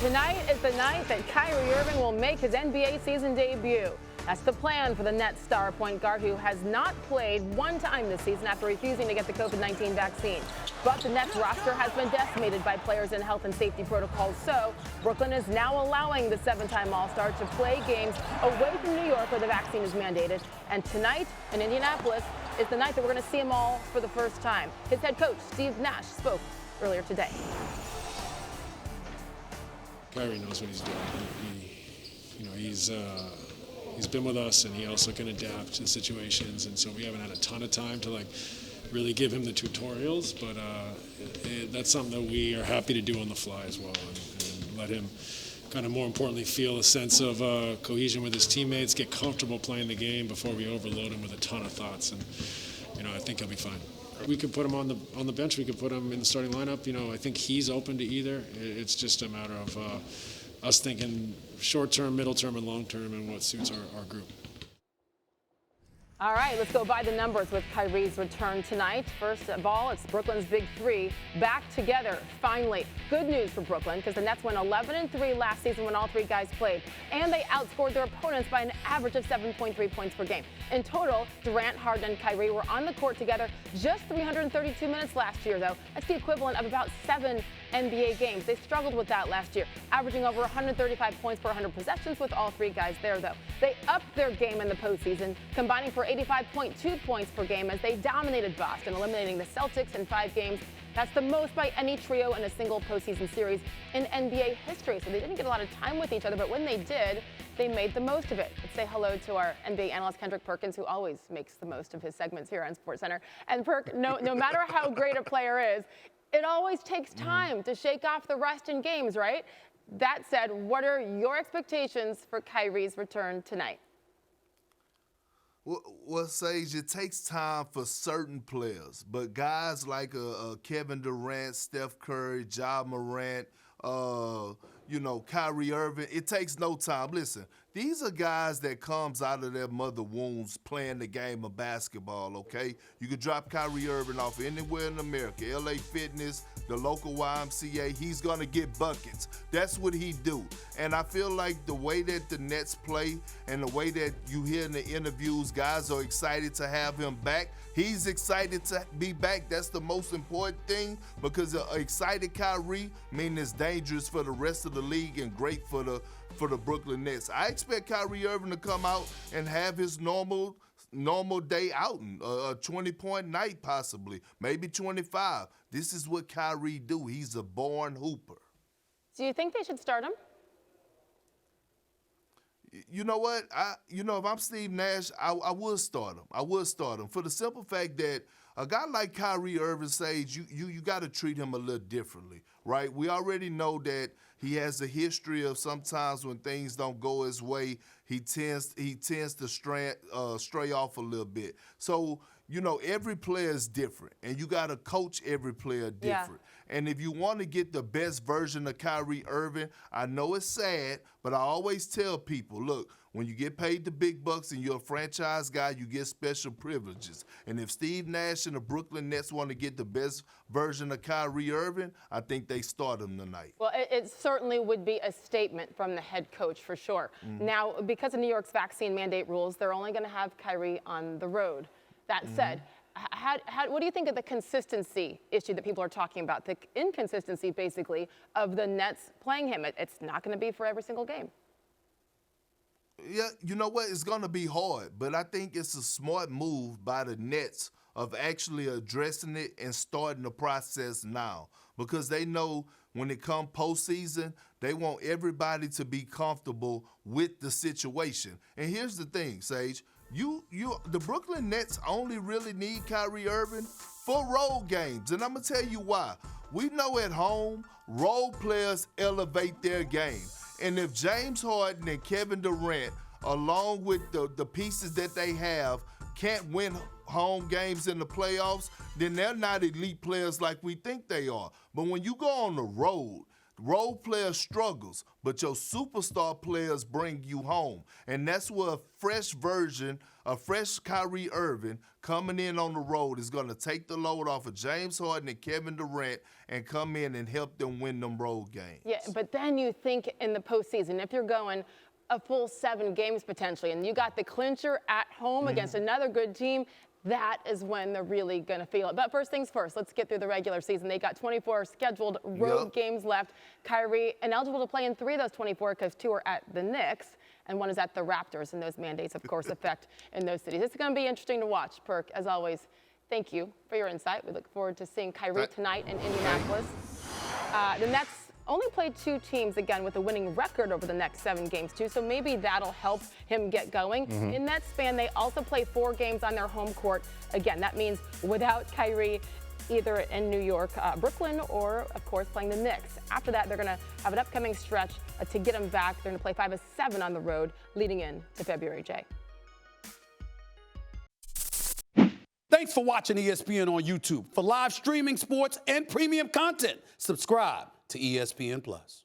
Tonight is the night that Kyrie Irving will make his NBA season debut. That's the plan for the Nets star point guard, who has not played one time this season after refusing to get the COVID-19 vaccine. But the Nets roster has been decimated by players in health and safety protocols, so Brooklyn is now allowing the seven-time All-Star to play games away from New York where the vaccine is mandated. And tonight in Indianapolis is the night that we're going to see them all for the first time. His head coach, Steve Nash, spoke earlier today. Kyrie knows what he's doing. He's been with us, and he also can adapt to situations. And so we haven't had a ton of time to really give him the tutorials, but that's something that we are happy to do on the fly as well, and let him kind of, more importantly, feel a sense of cohesion with his teammates, get comfortable playing the game before we overload him with a ton of thoughts. And I think he'll be fine. We could put him on the bench. We could put him in the starting lineup. I think he's open to either. It's just a matter of us thinking short term, middle term, and long term, and what suits our group. All right, let's go by the numbers with Kyrie's return tonight. First of all, it's Brooklyn's big three back together, finally. Good news for Brooklyn, because the Nets went 11-3 last season when all three guys played, and they outscored their opponents by an average of 7.3 points per game. In total, Durant, Harden, and Kyrie were on the court together just 332 minutes last year, though. That's the equivalent of about 7 NBA games. They struggled with that last year, averaging over 135 points per 100 possessions with all three guys there, though. They upped their game in the postseason, combining for 85.2 points per game as they dominated Boston, eliminating the Celtics in 5 games. That's the most by any trio in a single postseason series in NBA history. So they didn't get a lot of time with each other, but when they did, they made the most of it. Let's say hello to our NBA analyst, Kendrick Perkins, who always makes the most of his segments here on SportsCenter. And Perk, no matter how great a player is, it always takes time to shake off the rust in games, right? That said, what are your expectations for Kyrie's return tonight? Well, Sage, it takes time for certain players, but guys like Kevin Durant, Steph Curry, Ja Morant, Kyrie Irving, it takes no time. Listen, these are guys that comes out of their mother wombs playing the game of basketball, okay? You could drop Kyrie Irving off anywhere in America, LA Fitness, the local YMCA, he's going to get buckets. That's what he do. And I feel like the way that the Nets play and the way that you hear in the interviews, guys are excited to have him back. He's excited to be back. That's the most important thing, because an excited Kyrie means it's dangerous for the rest of the league and great for the Brooklyn Nets. I expect Kyrie Irving to come out and have his normal day outing, a 20-point night possibly, maybe 25. This is what Kyrie do. He's a born hooper. Do you think they should start him? You know what? If I'm Steve Nash, I would start him. I would start him for the simple fact that a guy like Kyrie Irving, Sage, you got to treat him a little differently, right? We already know that he has a history of sometimes when things don't go his way, he tends to stray off a little bit. So, every player is different, and you got to coach every player different. Yeah. And if you want to get the best version of Kyrie Irving, I know it's sad, but I always tell people, look, when you get paid the big bucks and you're a franchise guy, you get special privileges. And if Steve Nash and the Brooklyn Nets want to get the best version of Kyrie Irving, I think they start him tonight. Well, it certainly would be a statement from the head coach for sure. Now, because of New York's vaccine mandate rules, they're only going to have Kyrie on the road. That said, what do you think of the consistency issue that people are talking about? The inconsistency, basically, of the Nets playing him. It's not going to be for every single game. Yeah, you know what? It's going to be hard, but I think it's a smart move by the Nets of actually addressing it and starting the process now, because they know when it comes postseason, they want everybody to be comfortable with the situation. And here's the thing, Sage. The Brooklyn Nets only really need Kyrie Irving for road games, and I'm going to tell you why. We know at home, role players elevate their game. And if James Harden and Kevin Durant, along with the pieces that they have, can't win home games in the playoffs, then they're not elite players like we think they are. But when you go on the road, Role player struggles, but your superstar players bring you home. And that's where a fresh Kyrie Irving coming in on the road is going to take the load off of James Harden and Kevin Durant and come in and help them win them road games. Yeah, but then you think in the postseason, if you're going a full 7 games potentially, and you got the clincher at home against another good team, that is when they're really going to feel it. But first things first, let's get through the regular season. They got 24 scheduled road games left. Kyrie ineligible to play in 3 of those 24 because 2 are at the Knicks and 1 is at the Raptors, and those mandates, of course, affect in those cities. It's going to be interesting to watch. Perk, as always, thank you for your insight. We look forward to seeing Kyrie tonight in Indianapolis. The Nets only played 2 teams, again, with a winning record over the next 7 games, too, so maybe that'll help him get going. In that span, they also play 4 games on their home court. Again, that means without Kyrie, either in New York, Brooklyn, or, of course, playing the Knicks. After that, they're going to have an upcoming stretch to get him back. They're going to play 5 of 7 on the road leading in to February, Jay. Thanks for watching ESPN on YouTube. For live streaming sports and premium content, subscribe to ESPN+.